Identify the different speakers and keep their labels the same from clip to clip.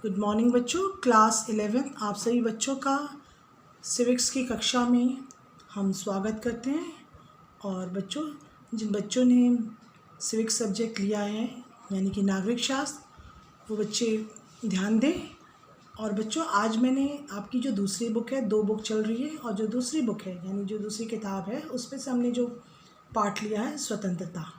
Speaker 1: Good morning बच्चों। Class 11 आप सभी बच्चों का सिविक्स की कक्षा में हम स्वागत करते हैं। और बच्चों, जिन बच्चों ने सिविक्स सब्जेक्ट लिया है यानी कि नागरिक शास्त्र, वो बच्चे ध्यान दें। और बच्चों, आज मैंने आपकी जो दूसरी बुक है, 2 बुक चल रही है, और जो दूसरी बुक है यानी जो दूसरी किताब है उसमें से हमने जो पार्ट लिया है स्वतंत्रता।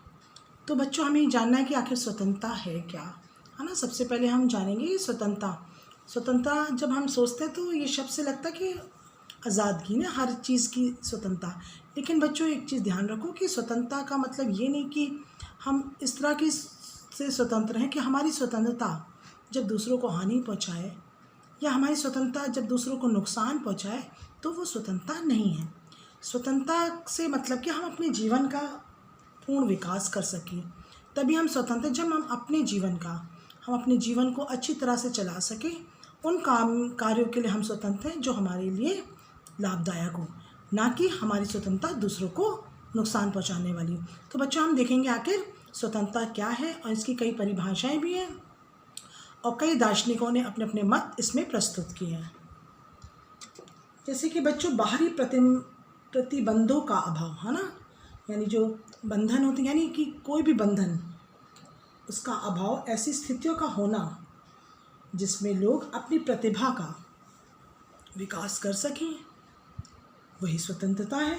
Speaker 1: तो बच्चों, हमें जानना है कि आखिर स्वतंत्रता है क्या, है ना। सबसे पहले हम जानेंगे स्वतंत्रता जब हम सोचते हैं तो ये शब्द से लगता है कि आज़ादगी ना, हर चीज़ की स्वतंत्रता। लेकिन बच्चों, एक चीज़ ध्यान रखो कि स्वतंत्रता का मतलब ये नहीं कि हम इस तरह की से स्वतंत्र हैं कि हमारी स्वतंत्रता जब दूसरों को हानि पहुंचाए या हमारी स्वतंत्रता जब दूसरों को नुकसान पहुंचाए तो वो स्वतंत्रता नहीं है। स्वतंत्रता से मतलब कि हम अपने जीवन का पूर्ण विकास कर सकें, तभी हम स्वतंत्र। जब हम अपने जीवन को अच्छी तरह से चला सकें, उन कार्यों के लिए हम स्वतंत्र हैं जो हमारे लिए लाभदायक हो, ना कि हमारी स्वतंत्रता दूसरों को नुकसान पहुंचाने वाली। तो बच्चों, हम देखेंगे आखिर स्वतंत्रता क्या है, और इसकी कई परिभाषाएं भी हैं और कई दार्शनिकों ने अपने अपने मत इसमें प्रस्तुत किए हैं। जैसे कि बच्चों, बाहरी प्रतिबंधों का अभाव, है ना, यानी जो बंधन होते हैं, यानी कि कोई भी बंधन, उसका अभाव, ऐसी स्थितियों का होना जिसमें लोग अपनी प्रतिभा का विकास कर सकें, वही स्वतंत्रता है।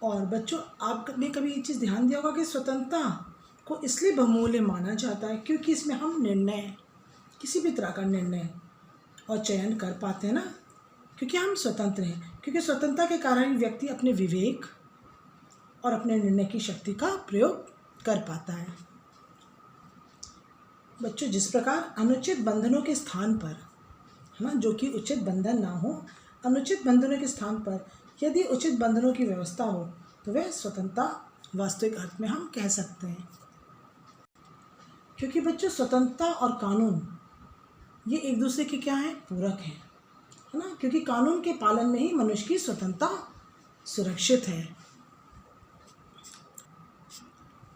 Speaker 1: और बच्चों, आपने कभी ये चीज़ ध्यान दिया होगा कि स्वतंत्रता को इसलिए बहुमूल्य माना जाता है क्योंकि इसमें हम निर्णय, किसी भी तरह का निर्णय और चयन कर पाते हैं ना, क्योंकि हम स्वतंत्र हैं। क्योंकि स्वतंत्रता के कारण व्यक्ति अपने विवेक और अपने निर्णय की शक्ति का प्रयोग कर पाता है। बच्चों, जिस प्रकार अनुचित बंधनों के स्थान पर, है ना, जो कि उचित बंधन ना हो, अनुचित बंधनों के स्थान पर यदि उचित बंधनों की व्यवस्था हो तो वह स्वतंत्रता वास्तविक अर्थ में हम कह सकते हैं। क्योंकि बच्चों, स्वतंत्रता और कानून ये एक दूसरे के क्या हैं, पूरक हैं, है ना। क्योंकि कानून के पालन में ही मनुष्य की स्वतंत्रता सुरक्षित है।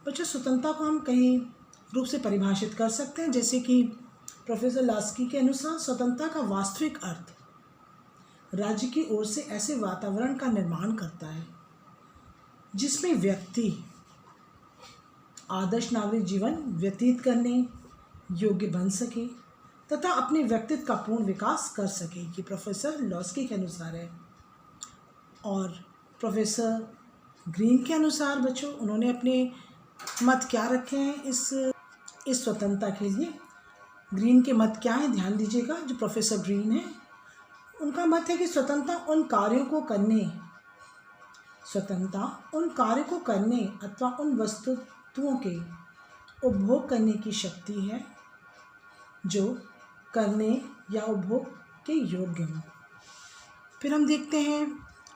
Speaker 1: बच्चों, स्वतंत्रता को हम कई रूप से परिभाषित कर सकते हैं। जैसे कि प्रोफेसर लास्की के अनुसार स्वतंत्रता का वास्तविक अर्थ राज्य की ओर से ऐसे वातावरण का निर्माण करता है जिसमें व्यक्ति आदर्श नागरिक जीवन व्यतीत करने योग्य बन सके तथा अपने व्यक्तित्व का पूर्ण विकास कर सके। ये प्रोफेसर लास्की के अनुसार है। और प्रोफेसर ग्रीन के अनुसार बच्चों, उन्होंने अपने मत क्या रखे हैं इस स्वतंत्रता के लिए। ग्रीन के मत क्या हैं, ध्यान दीजिएगा। जो प्रोफेसर ग्रीन है, उनका मत है कि स्वतंत्रता उन कार्यों को करने अथवा उन वस्तुओं के उपभोग करने की शक्ति है जो करने या उपभोग के योग्य हो। फिर हम देखते हैं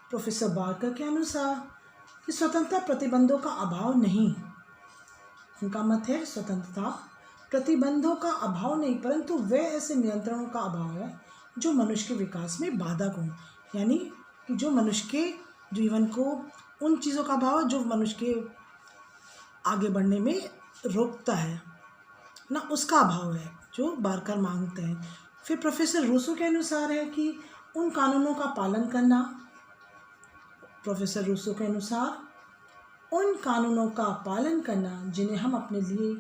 Speaker 1: प्रोफेसर बार्कर के अनुसार कि स्वतंत्रता प्रतिबंधों का अभाव नहीं। उनका मत है स्वतंत्रता प्रतिबंधों का अभाव नहीं, परंतु वे ऐसे नियंत्रणों का अभाव है जो मनुष्य के विकास में बाधक हो। यानी कि जो मनुष्य के जीवन को, उन चीज़ों का अभाव है जो मनुष्य के आगे बढ़ने में रोकता है ना, उसका अभाव है जो बार्कर मांगते हैं। फिर प्रोफेसर रूसो के अनुसार है कि उन कानूनों का पालन करना, प्रोफेसर रूसो के अनुसार उन कानूनों का पालन करना जिन्हें हम अपने लिए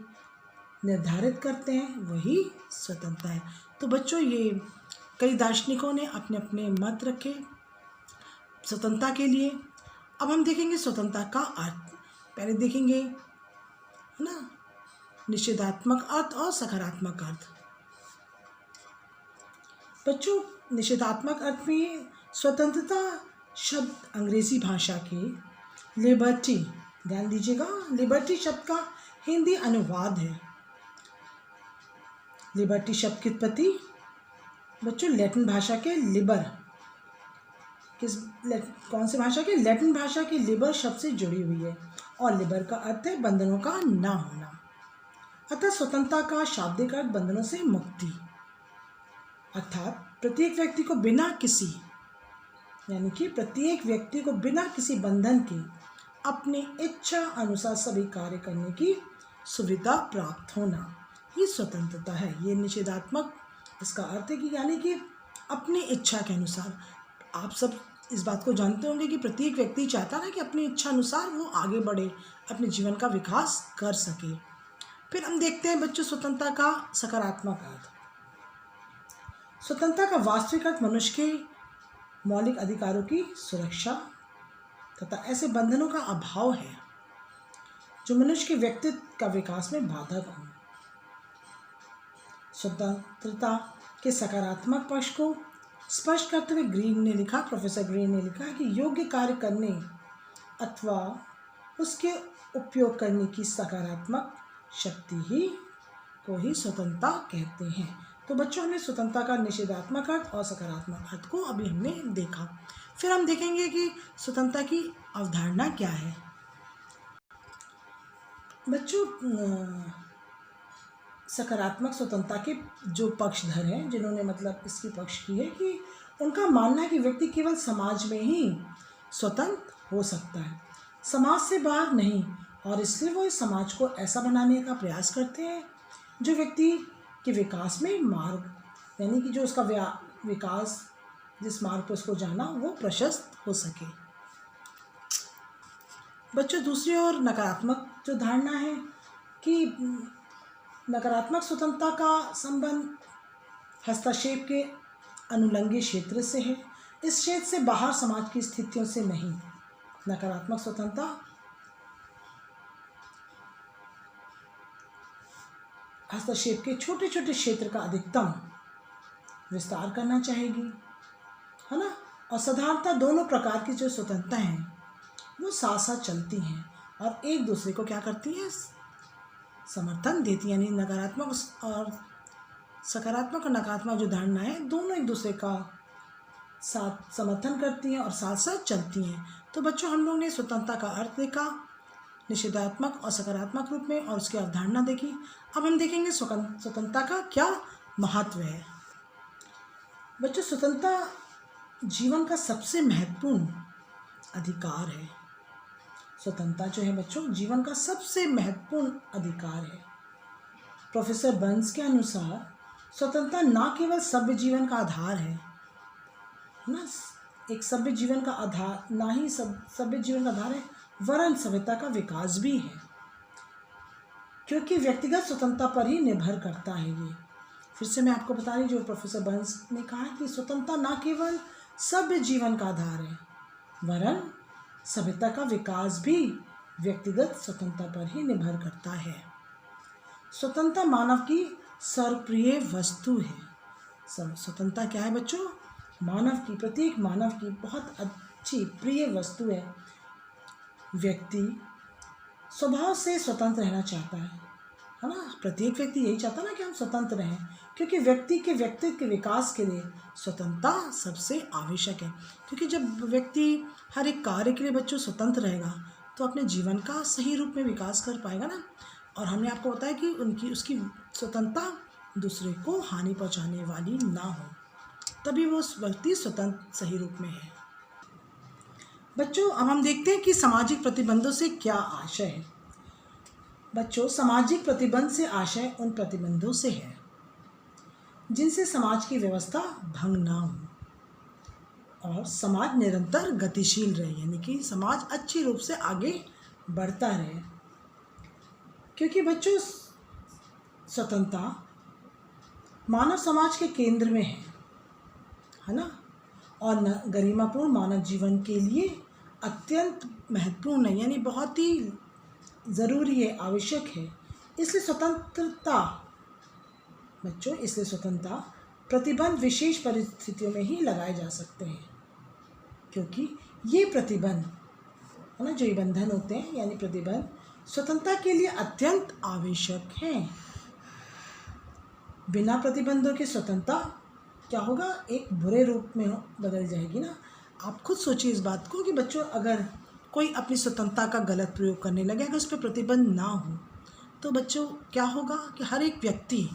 Speaker 1: निर्धारित करते हैं, वही स्वतंत्रता है। तो बच्चों, ये कई दार्शनिकों ने अपने अपने मत रखे स्वतंत्रता के लिए। अब हम देखेंगे स्वतंत्रता का अर्थ। पहले देखेंगे, है ना, निषेधात्मक अर्थ और सकारात्मक अर्थ। बच्चों, निषेधात्मक अर्थ में स्वतंत्रता शब्द अंग्रेजी भाषा के लिबर्टी, ध्यान दीजिएगा, लिबर्टी शब्द का हिंदी अनुवाद है। लिबर्टी शब्द की उत्पत्ति बच्चों लैटिन भाषा के लिबर, कौन से भाषा के, लैटिन भाषा के लिबर शब्द से जुड़ी हुई है। और लिबर का अर्थ है बंधनों का ना होना। अतः स्वतंत्रता का शाब्दिक अर्थ बंधनों से मुक्ति, अर्थात प्रत्येक व्यक्ति को बिना किसी बंधन के अपनी इच्छा अनुसार सभी कार्य करने की सुविधा प्राप्त होना, ये स्वतंत्रता है। ये निषेधात्मक इसका अर्थ है कि यानी कि अपनी इच्छा के अनुसार। आप सब इस बात को जानते होंगे कि प्रत्येक व्यक्ति चाहता है ना कि अपनी इच्छा अनुसार वो आगे बढ़े, अपने जीवन का विकास कर सके। फिर हम देखते हैं बच्चों स्वतंत्रता का सकारात्मक अर्थ। स्वतंत्रता का वास्तविक अर्थ मनुष्य के मौलिक अधिकारों की सुरक्षा तथा ऐसे बंधनों का अभाव है जो मनुष्य के व्यक्तित्व का विकास में बाधक हो। स्वतंत्रता के सकारात्मक पक्ष को स्पष्ट करते हुए प्रोफेसर ग्रीन ने लिखा कि योग्य कार्य करने अथवा उसके उपयोग करने की सकारात्मक शक्ति को ही स्वतंत्रता कहते हैं। तो बच्चों, हमने स्वतंत्रता का निषेधात्मक अर्थ और सकारात्मक अर्थ को अभी हमने देखा। फिर हम देखेंगे कि स्वतंत्रता की अवधारणा क्या है। बच्चों, सकारात्मक स्वतंत्रता के जो पक्षधर हैं, जिन्होंने मतलब इसकी पक्ष की है, कि उनका मानना है कि व्यक्ति केवल समाज में ही स्वतंत्र हो सकता है, समाज से बाहर नहीं, और इसलिए वो इस समाज को ऐसा बनाने का प्रयास करते हैं जो व्यक्ति के विकास में मार्ग, यानी कि जो उसका विकास जिस मार्ग पर उसको जाना वो प्रशस्त हो सके। बच्चों, दूसरी ओर नकारात्मक जो धारणा है कि नकारात्मक स्वतंत्रता का संबंध हस्तक्षेप के अनुलंघ्य क्षेत्र से है, इस क्षेत्र से बाहर समाज की स्थितियों से नहीं। नकारात्मक स्वतंत्रता हस्तक्षेप के छोटे छोटे क्षेत्र का अधिकतम विस्तार करना चाहेगी, है ना। और साधारणतः दोनों प्रकार की जो स्वतंत्रता हैं वो साथ साथ चलती हैं और एक दूसरे को क्या करती हैं, समर्थन देती हैं। यानी नकारात्मक और सकारात्मक और नकारात्मक जो धारणा है दोनों एक दूसरे का साथ समर्थन करती हैं और साथ साथ चलती हैं। तो बच्चों, हम लोग ने स्वतंत्रता का अर्थ देखा निषेधात्मक और सकारात्मक रूप में और उसकी अवधारणा देखी। अब हम देखेंगे स्वतंत्रता का क्या महत्व है। बच्चों, स्वतंत्रता जीवन का सबसे महत्वपूर्ण अधिकार है। स्वतंत्रता जो है बच्चों जीवन का सबसे महत्वपूर्ण अधिकार है। प्रोफेसर बर्न्स के अनुसार स्वतंत्रता ना केवल सभ्य जीवन का आधार है ना, एक सभ्य जीवन का आधार ना ही सभ्य जीवन का आधार है, वरन सभ्यता का विकास भी है, क्योंकि व्यक्तिगत स्वतंत्रता पर ही निर्भर करता है। ये फिर से मैं आपको बता रही, जो प्रोफेसर बर्न्स ने कहा कि स्वतंत्रता ना केवल सभ्य जीवन का आधार है, वरन सभ्यता का विकास भी व्यक्तिगत स्वतंत्रता पर ही निर्भर करता है। स्वतंत्रता मानव की सर्वप्रिय वस्तु है। स्वतंत्रता क्या है बच्चों, मानव की, प्रत्येक मानव की बहुत अच्छी प्रिय वस्तु है। व्यक्ति स्वभाव से स्वतंत्र रहना चाहता है ना। प्रत्येक व्यक्ति यही चाहता है ना कि हम स्वतंत्र रहें, क्योंकि व्यक्ति के व्यक्तित्व के विकास के लिए स्वतंत्रता सबसे आवश्यक है। क्योंकि जब व्यक्ति हर एक कार्य के लिए बच्चों स्वतंत्र रहेगा तो अपने जीवन का सही रूप में विकास कर पाएगा ना। और हमने आपको बताया कि उसकी स्वतंत्रता दूसरे को हानि पहुंचाने वाली ना हो, तभी वो व्यक्ति स्वतंत्र सही रूप में है। बच्चों, अब हम देखते हैं कि सामाजिक प्रतिबंधों से क्या आशय है। बच्चों, सामाजिक प्रतिबंध से आशय उन प्रतिबंधों से है जिनसे समाज की व्यवस्था भंग ना हो और समाज निरंतर गतिशील रहे, यानी कि समाज अच्छी रूप से आगे बढ़ता रहे। क्योंकि बच्चों, स्वतंत्रता मानव समाज के केंद्र में है ना, और गरिमापूर्ण मानव जीवन के लिए अत्यंत महत्वपूर्ण है, यानी बहुत ही ज़रूरी है, आवश्यक है। इसलिए स्वतंत्रता बच्चों, इसलिए स्वतंत्रता प्रतिबंध विशेष परिस्थितियों में ही लगाए जा सकते हैं, क्योंकि ये प्रतिबंध है ना, जो ये बंधन होते हैं यानी प्रतिबंध स्वतंत्रता के लिए अत्यंत आवश्यक हैं। बिना प्रतिबंधों के स्वतंत्रता क्या होगा, एक बुरे रूप में बदल जाएगी ना। आप खुद सोचिए इस बात को कि बच्चों, अगर कोई अपनी स्वतंत्रता का गलत प्रयोग करने लगे, अगर उस पर प्रतिबंध ना हो, तो बच्चों क्या होगा कि हर एक व्यक्ति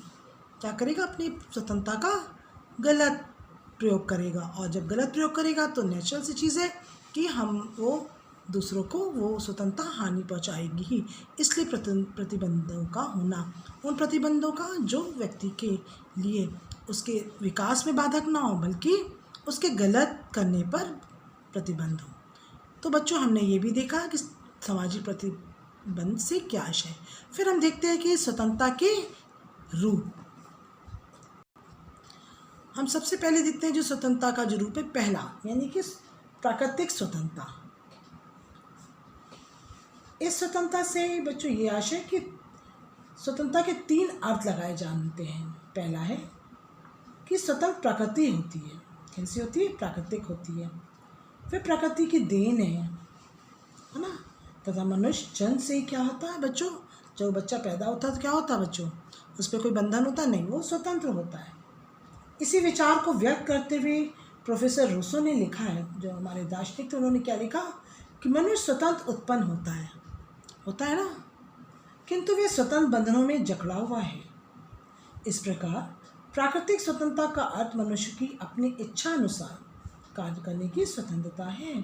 Speaker 1: क्या करेगा, अपनी स्वतंत्रता का गलत प्रयोग करेगा। और जब गलत प्रयोग करेगा तो नेचुरल सी चीज़ है कि वो दूसरों को वो स्वतंत्रता हानि पहुंचाएगी ही। इसलिए प्रतिबंधों का होना, उन प्रतिबंधों का जो व्यक्ति के लिए उसके विकास में बाधक ना हो, बल्कि उसके गलत करने पर प्रतिबंध हो। तो बच्चों, हमने ये भी देखा कि सामाजिक प्रतिबंध से क्या आशय। फिर हम देखते हैं कि स्वतंत्रता के रूप। हम सबसे पहले देखते हैं जो स्वतंत्रता का जो रूप है, पहला यानी कि प्राकृतिक स्वतंत्रता। इस स्वतंत्रता से बच्चों ये आशय कि स्वतंत्रता के 3 अर्थ लगाए जानते हैं। पहला है कि स्वतंत्र प्रकृति होती है। कैसी होती है? प्राकृतिक होती है। फिर प्रकृति की देन है ना। तथा मनुष्य जन्म से ही क्या होता है बच्चों, जब बच्चा पैदा होता है तो क्या होता है बच्चों, उस पर कोई बंधन होता नहीं, वो स्वतंत्र होता है। इसी विचार को व्यक्त करते हुए प्रोफेसर रूसो ने लिखा है, जो हमारे दार्शनिक थे, उन्होंने क्या लिखा कि मनुष्य स्वतंत्र उत्पन्न होता है ना, किंतु वे स्वतंत्र बंधनों में जकड़ा हुआ है। इस प्रकार प्राकृतिक स्वतंत्रता का अर्थ मनुष्य की अपनी इच्छा अनुसार कार्य करने की स्वतंत्रता है।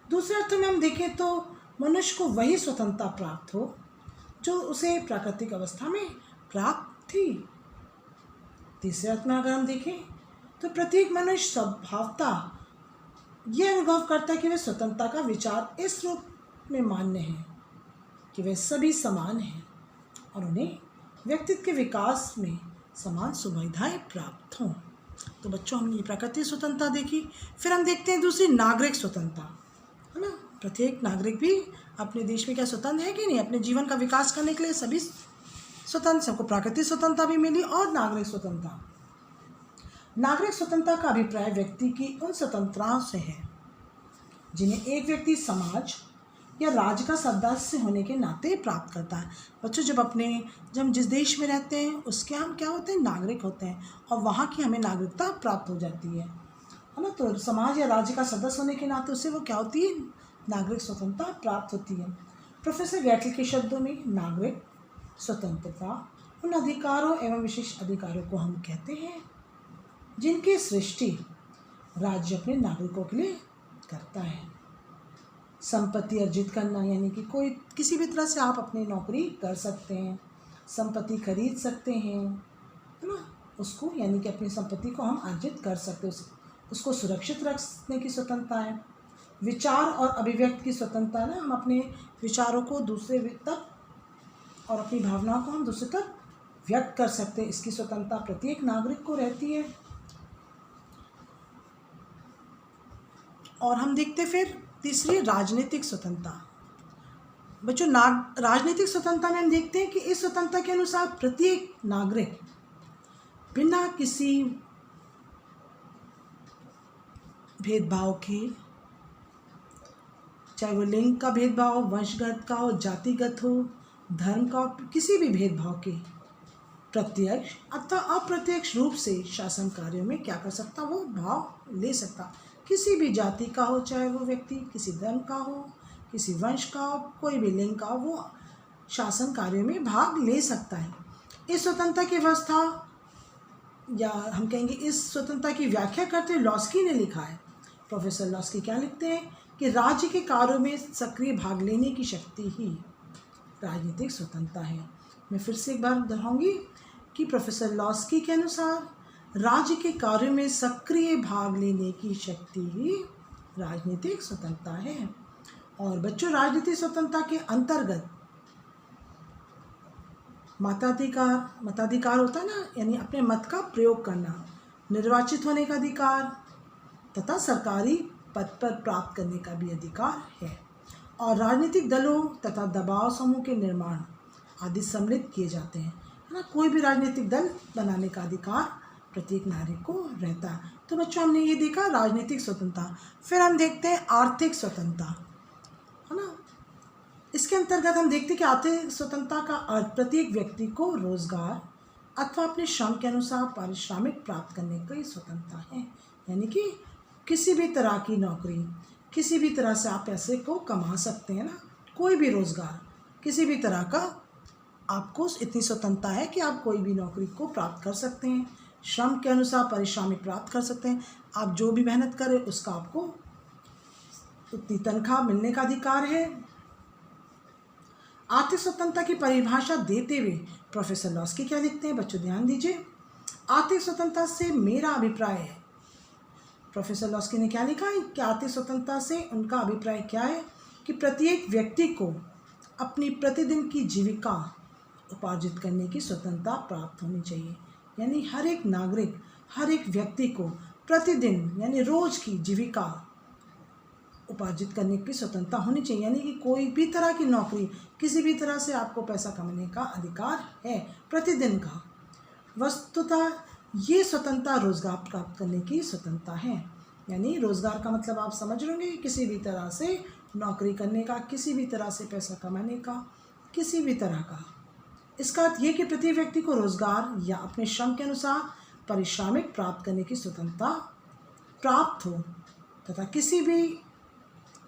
Speaker 1: दूसरे अर्थ में हम देखें तो मनुष्य को वही स्वतंत्रता प्राप्त हो जो उसे प्राकृतिक अवस्था में प्राप्त थी। तीसरे अर्थ में अगर हम देखें तो प्रत्येक मनुष्य स्वभावतः यह अनुभव करता है कि वह स्वतंत्रता का विचार इस रूप में मान्य है कि वे सभी समान हैं और उन्हें व्यक्तित्व के विकास में समान सुविधाएं प्राप्त हों। तो बच्चों, हमने प्राकृतिक स्वतंत्रता देखी। फिर हम देखते हैं दूसरी, नागरिक स्वतंत्रता, है ना। प्रत्येक नागरिक भी अपने देश में क्या स्वतंत्र है कि नहीं, अपने जीवन का विकास करने के लिए सभी स्वतंत्र, सबको प्राकृतिक स्वतंत्रता भी मिली और नागरिक स्वतंत्रता। नागरिक स्वतंत्रता का अभिप्राय व्यक्ति की उन स्वतंत्रताओं से है जिन्हें एक व्यक्ति समाज या राज्य का सदस्य होने के नाते प्राप्त करता है। बच्चों, जब हम जिस देश में रहते हैं उसके हम क्या होते हैं, नागरिक होते हैं, और वहाँ की हमें नागरिकता प्राप्त हो जाती है ना। तो समाज या राज्य का सदस्य होने के नाते उससे वो क्या होती है, नागरिक स्वतंत्रता प्राप्त होती है। प्रोफेसर गैटल के शब्दों में नागरिक स्वतंत्रता उन अधिकारों एवं विशेष अधिकारों को हम कहते हैं जिनकी सृष्टि राज्य अपने नागरिकों के लिए करता है। संपत्ति अर्जित करना, यानी कि किसी भी तरह से आप अपनी नौकरी कर सकते हैं, संपत्ति खरीद सकते हैं, है ना, उसको यानी कि अपनी संपत्ति को हम अर्जित कर सकते हैं, उसको सुरक्षित रखने की स्वतंत्रता है। विचार और अभिव्यक्ति की स्वतंत्रता ना, हम अपने विचारों को दूसरे तक और अपनी भावनाओं को हम दूसरे तक व्यक्त कर सकते हैं, इसकी स्वतंत्रता प्रत्येक नागरिक को रहती है। और हम देखते फिर तीसरी, राजनीतिक स्वतंत्रता। बच्चों, राजनीतिक स्वतंत्रता में हम देखते हैं कि इस स्वतंत्रता के अनुसार प्रत्येक नागरिक बिना किसी भेदभाव के, चाहे वो लिंग का भेदभाव हो, वंशगत का हो, जातिगत हो, धर्म का हो, किसी भी भेदभाव के प्रत्यक्ष अथवा अप्रत्यक्ष रूप से शासन कार्यों में क्या कर सकता, वो भाव ले सकता। किसी भी जाति का हो, चाहे वो व्यक्ति किसी धर्म का हो, किसी वंश का हो, कोई भी लिंग का हो, वो शासन कार्यों में भाग ले सकता है। इस स्वतंत्रता की व्यवस्था, या हम कहेंगे इस स्वतंत्रता की व्याख्या करते हुए लॉस्की ने लिखा है। प्रोफेसर लॉस्की क्या लिखते हैं कि राज्य के कार्यों में सक्रिय भाग लेने की शक्ति ही राजनीतिक स्वतंत्रता है। मैं फिर से एक बार दोहराऊंगी कि प्रोफेसर लॉस्की के अनुसार राज्य के कार्यों में सक्रिय भाग लेने की शक्ति ही राजनीतिक स्वतंत्रता है। और बच्चों, राजनीतिक स्वतंत्रता के अंतर्गत मताधिकार होता है ना, यानी अपने मत का प्रयोग करना, निर्वाचित होने का अधिकार तथा सरकारी पद पर प्राप्त करने का भी अधिकार है। और राजनीतिक दलों तथा दबाव समूह के निर्माण आदि सम्मिलित किए जाते हैं, है ना। कोई भी राजनीतिक दल बनाने का अधिकार प्रत्येक नागरिक को रहता है। तो बच्चों, हमने ये देखा राजनीतिक स्वतंत्रता। फिर हम देखते हैं आर्थिक स्वतंत्रता, है ना। इसके अंतर्गत हम देखते हैं कि आर्थिक स्वतंत्रता का अर्थ प्रत्येक व्यक्ति को रोजगार अथवा अपने श्रम के अनुसार पारिश्रमिक प्राप्त करने की स्वतंत्रता है। यानी कि किसी भी तरह की नौकरी, किसी भी तरह से आप पैसे को कमा सकते हैं ना, कोई भी रोजगार, किसी भी तरह का आपको इतनी स्वतंत्रता है कि आप कोई भी नौकरी को प्राप्त कर सकते हैं, श्रम के अनुसार पारिश्रमिक प्राप्त कर सकते हैं। आप जो भी मेहनत करें उसका आपको उतनी तनख्वाह मिलने का अधिकार है। आर्थिक स्वतंत्रता की परिभाषा देते हुए प्रोफेसर लॉस्की क्या लिखते हैं, बच्चों ध्यान दीजिए। आर्थिक स्वतंत्रता से मेरा अभिप्राय है, प्रोफेसर लॉस्की ने क्या लिखा है कि आर्थिक स्वतंत्रता से उनका अभिप्राय क्या है कि प्रत्येक व्यक्ति को अपनी प्रतिदिन की जीविका उपार्जित करने की स्वतंत्रता प्राप्त होनी चाहिए। यानी हर एक नागरिक, हर एक व्यक्ति को प्रतिदिन यानी रोज की जीविका उपार्जित करने की स्वतंत्रता होनी चाहिए। यानी कि कोई भी तरह की नौकरी, किसी भी तरह से आपको पैसा कमाने का अधिकार है प्रतिदिन का। वस्तुतः ये स्वतंत्रता रोजगार प्राप्त करने की स्वतंत्रता है। यानी रोजगार का मतलब आप समझ रहे होंगे, किसी भी तरह से नौकरी करने का, किसी भी तरह से पैसा कमाने का, किसी भी तरह का। इसका अर्थ ये कि प्रत्येक व्यक्ति को रोजगार या अपने श्रम के अनुसार पारिश्रमिक प्राप्त करने की स्वतंत्रता प्राप्त हो तथा किसी भी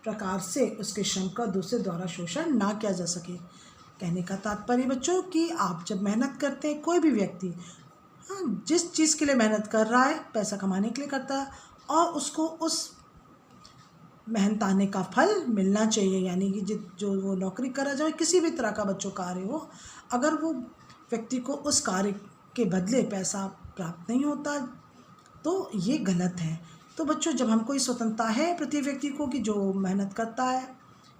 Speaker 1: प्रकार से उसके श्रम का दूसरे द्वारा शोषण ना किया जा सके। कहने का तात्पर्य बच्चों कि आप जब मेहनत करते हैं, कोई भी व्यक्ति जिस चीज़ के लिए मेहनत कर रहा है, पैसा कमाने के लिए करता है, और उसको उस मेहनताने का फल मिलना चाहिए। यानी कि जो वो नौकरी करा जाए, किसी भी तरह का बच्चों कार्य हो, अगर वो व्यक्ति को उस कार्य के बदले पैसा प्राप्त नहीं होता तो ये गलत है। तो बच्चों, जब हमको इस स्वतंत्रता है प्रत्येक व्यक्ति को कि जो मेहनत करता है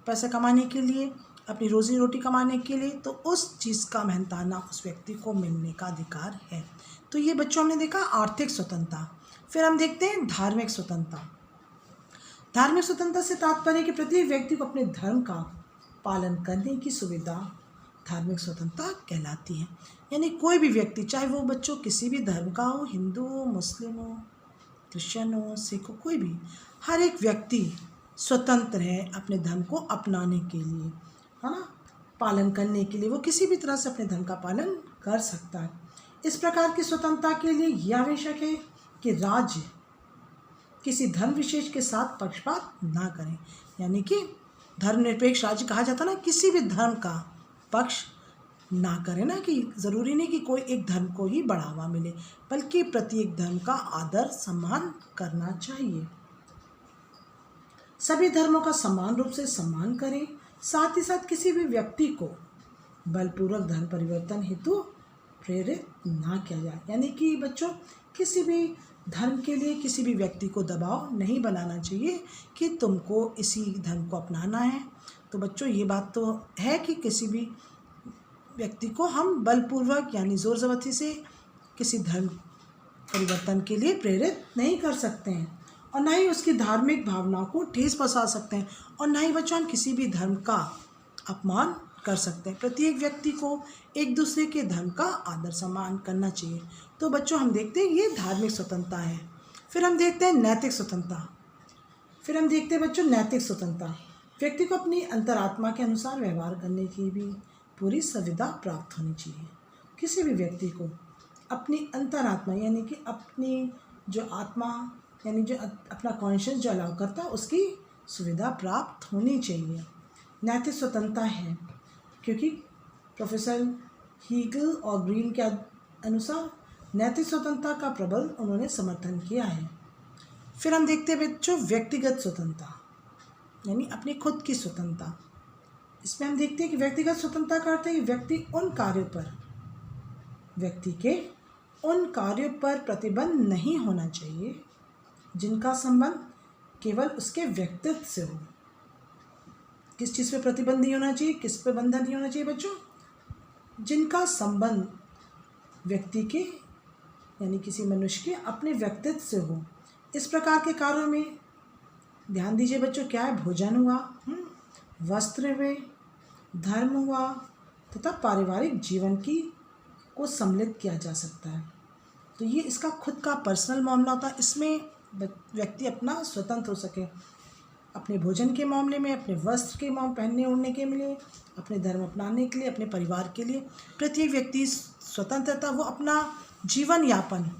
Speaker 1: पैसा कमाने के लिए, अपनी रोज़ी रोटी कमाने के लिए, तो उस चीज़ का मेहनताना उस व्यक्ति को मिलने का अधिकार है। तो ये बच्चों हमने देखा आर्थिक स्वतंत्रता। फिर हम देखते हैं धार्मिक स्वतंत्रता। धार्मिक स्वतंत्रता से तात्पर्य है कि प्रत्येक व्यक्ति को अपने धर्म का पालन करने की सुविधा धार्मिक स्वतंत्रता कहलाती है। यानी कोई भी व्यक्ति, चाहे वो बच्चों किसी भी धर्म का हो, हिंदू हो, मुस्लिम हो, क्रिश्चियन हो, सिख हो, कोई भी, हर एक व्यक्ति स्वतंत्र है अपने धर्म को अपनाने के लिए, है ना, पालन करने के लिए। वो किसी भी तरह से अपने धर्म का पालन कर सकता है। इस प्रकार की स्वतंत्रता के लिए यह आवश्यक है कि राज्य किसी धर्म विशेष के साथ पक्षपात ना करें। यानी कि धर्मनिरपेक्ष राज्य कहा जाता है ना, किसी भी धर्म का पक्ष ना करें, ना कि ज़रूरी नहीं कि कोई एक धर्म को ही बढ़ावा मिले, बल्कि प्रत्येक धर्म का आदर सम्मान करना चाहिए। सभी धर्मों का समान रूप से सम्मान करें। साथ ही साथ किसी भी व्यक्ति को बलपूर्वक धर्म परिवर्तन हेतु प्रेरित ना किया जाए। यानी कि बच्चों, किसी भी धर्म के लिए किसी भी व्यक्ति को दबाव नहीं बनाना चाहिए कि तुमको इसी धर्म को अपनाना है। तो बच्चों, ये बात तो है कि किसी भी व्यक्ति को हम बलपूर्वक यानी ज़ोर ज़बरदस्ती से किसी धर्म परिवर्तन के लिए प्रेरित नहीं कर सकते हैं, और ना ही उसकी धार्मिक भावनाओं को ठेस पहुंचा सकते हैं, और ना ही बच्चों हम किसी भी धर्म का अपमान कर सकते हैं। प्रत्येक व्यक्ति को एक दूसरे के धर्म का आदर सम्मान करना चाहिए। तो बच्चों, हम देखते हैं ये धार्मिक स्वतंत्रता है। फिर हम देखते हैं नैतिक स्वतंत्रता। बच्चों नैतिक स्वतंत्रता, व्यक्ति को अपनी अंतरात्मा के अनुसार व्यवहार करने की भी पूरी सुविधा प्राप्त होनी चाहिए। किसी भी व्यक्ति को अपनी अंतरात्मा यानी कि अपनी जो आत्मा यानी जो अपना कॉन्शियस जो अलाउ करता है, उसकी सुविधा प्राप्त होनी चाहिए। नैतिक स्वतंत्रता है क्योंकि प्रोफेसर हीगल और ग्रीन के अनुसार नैतिक स्वतंत्रता का प्रबल उन्होंने समर्थन किया है। फिर हम देखते हैं बच्चों व्यक्तिगत स्वतंत्रता यानी अपनी खुद की स्वतंत्रता। इसमें हम देखते हैं कि व्यक्तिगत स्वतंत्रता का अर्थ है कि व्यक्ति के उन कार्यों पर प्रतिबंध नहीं होना चाहिए जिनका संबंध केवल उसके व्यक्तित्व से हो। किस चीज़ पे प्रतिबंध नहीं होना चाहिए, किस पे बंधन नहीं होना चाहिए बच्चों? जिनका संबंध व्यक्ति के यानी किसी मनुष्य के अपने व्यक्तित्व से हो। इस प्रकार के कार्यों में ध्यान दीजिए बच्चों, क्या है? भोजन हुआ, वस्त्र हुए, धर्म हुआ तथा पारिवारिक जीवन को सम्मिलित किया जा सकता है। तो ये इसका खुद का पर्सनल मामला होता है। इसमें व्यक्ति अपना स्वतंत्र हो सके अपने भोजन के मामले में, अपने वस्त्र के पहनने ओढ़ने के लिए, अपने धर्म अपनाने के लिए, अपने परिवार के लिए। प्रत्येक व्यक्ति स्वतंत्रता वो अपना जीवन यापन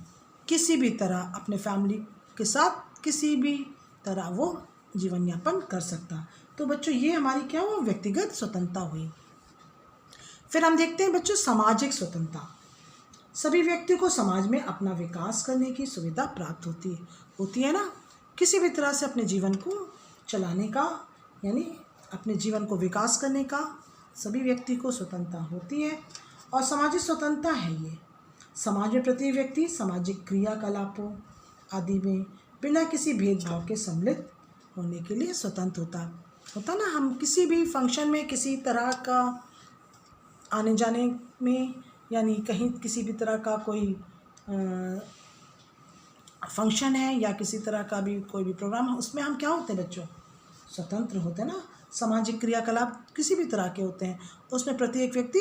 Speaker 1: किसी भी तरह अपने फैमिली के साथ किसी भी तरह वो जीवन यापन कर सकता। तो बच्चों ये हमारी क्या हुआ? व्यक्तिगत स्वतंत्रता हुई। फिर हम देखते हैं बच्चों सामाजिक स्वतंत्रता। सभी व्यक्ति को समाज में अपना विकास करने की सुविधा प्राप्त होती है ना, किसी भी तरह से अपने जीवन को चलाने का यानी अपने जीवन को विकास करने का सभी व्यक्ति को स्वतंत्रता होती है। और सामाजिक स्वतंत्रता है ये समाज में प्रत्येक व्यक्ति सामाजिक क्रियाकलापों आदि में बिना किसी भेदभाव के सम्मिलित होने के लिए स्वतंत्र होता ना। हम किसी भी फंक्शन में किसी तरह का आने जाने में, यानी कहीं किसी भी तरह का कोई फंक्शन है या किसी तरह का भी कोई भी प्रोग्राम है, उसमें हम क्या होते हैं बच्चों? स्वतंत्र होते हैं ना। सामाजिक क्रियाकलाप किसी भी तरह के होते हैं, उसमें प्रत्येक व्यक्ति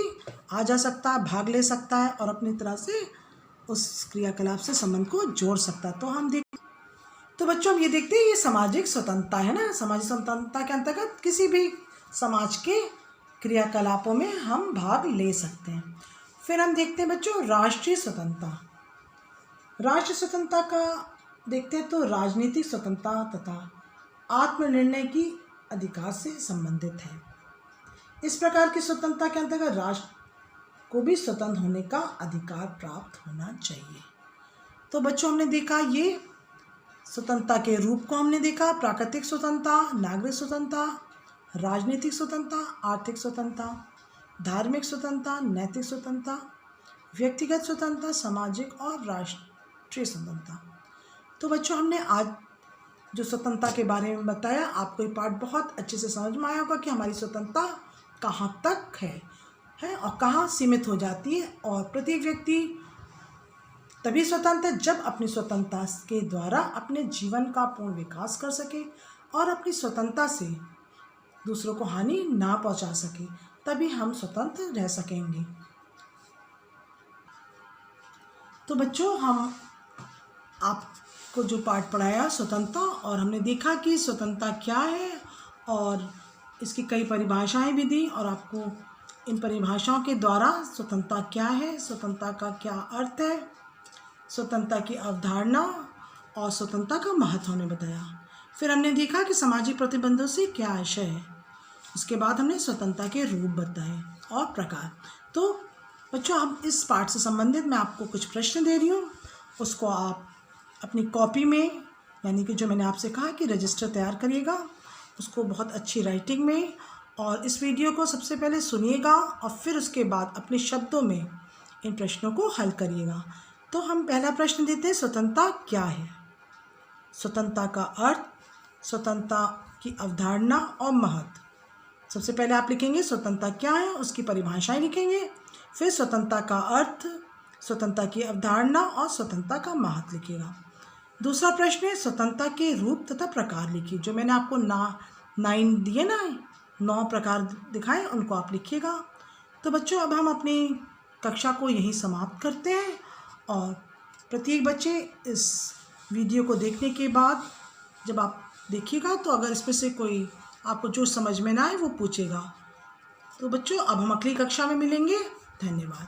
Speaker 1: आ जा सकता है, भाग ले सकता है और अपनी तरह से उस क्रियाकलाप से संबंध को जोड़ सकता है। तो बच्चों हम ये देखते हैं, ये सामाजिक स्वतंत्रता है ना। सामाजिक स्वतंत्रता के अंतर्गत किसी भी समाज के क्रियाकलापों में हम भाग ले सकते हैं। फिर हम देखते हैं बच्चों राष्ट्रीय स्वतंत्रता। राष्ट्रीय स्वतंत्रता का देखते हैं तो राजनीतिक स्वतंत्रता तथा आत्मनिर्णय की अधिकार से संबंधित है। इस प्रकार की स्वतंत्रता के अंतर्गत राष्ट्र को भी स्वतंत्र होने का अधिकार प्राप्त होना चाहिए। तो बच्चों हमने देखा ये स्वतंत्रता के रूप को हमने देखा, प्राकृतिक स्वतंत्रता, नागरिक स्वतंत्रता, राजनीतिक स्वतंत्रता, आर्थिक स्वतंत्रता, धार्मिक स्वतंत्रता, नैतिक स्वतंत्रता, व्यक्तिगत स्वतंत्रता, सामाजिक और राष्ट्रीय स्वतंत्रता। तो बच्चों हमने आज जो स्वतंत्रता के बारे में बताया, आपको ये पाठ बहुत अच्छे से समझ में आया होगा कि हमारी स्वतंत्रता कहाँ तक है और कहाँ सीमित हो जाती है। और प्रत्येक व्यक्ति तभी स्वतंत्र है जब अपनी स्वतंत्रता के द्वारा अपने जीवन का पूर्ण विकास कर सके और अपनी स्वतंत्रता से दूसरों को हानि ना पहुंचा सके, तभी हम स्वतंत्र रह सकेंगे। तो बच्चों हम आपको जो पाठ पढ़ाया स्वतंत्रता, और हमने देखा कि स्वतंत्रता क्या है और इसकी कई परिभाषाएं भी दी, और आपको इन परिभाषाओं के द्वारा स्वतंत्रता क्या है, स्वतंत्रता का क्या अर्थ है, स्वतंत्रता की अवधारणा और स्वतंत्रता का महत्व हमने बताया। फिर हमने देखा कि सामाजिक प्रतिबंधों से क्या आशय है। उसके बाद हमने स्वतंत्रता के रूप बताए और प्रकार। तो बच्चों हम इस पाठ से संबंधित मैं आपको कुछ प्रश्न दे रही हूँ, उसको आप अपनी कॉपी में, यानी कि जो मैंने आपसे कहा कि रजिस्टर तैयार करिएगा, उसको बहुत अच्छी राइटिंग में, और इस वीडियो को सबसे पहले सुनिएगा और फिर उसके बाद अपने शब्दों में इन प्रश्नों को हल करिएगा। तो हम पहला प्रश्न देते हैं, स्वतंत्रता क्या है? स्वतंत्रता का अर्थ, स्वतंत्रता की अवधारणा और महत्व। सबसे पहले आप लिखेंगे स्वतंत्रता क्या है, उसकी परिभाषाएं लिखेंगे, फिर स्वतंत्रता का अर्थ, स्वतंत्रता की अवधारणा और स्वतंत्रता का महत्व लिखिएगा। दूसरा प्रश्न है, स्वतंत्रता के रूप तथा प्रकार लिखिए। जो मैंने आपको 9 दिए ना, 9 प्रकार दिखाए, उनको आप लिखिएगा। तो बच्चों अब हम अपनी कक्षा को यहीं समाप्त करते हैं, और प्रत्येक बच्चे इस वीडियो को देखने के बाद जब आप देखिएगा तो अगर इसमें से कोई आपको जो समझ में ना आए वो पूछेगा। तो बच्चों अब हम अगली कक्षा में मिलेंगे। धन्यवाद।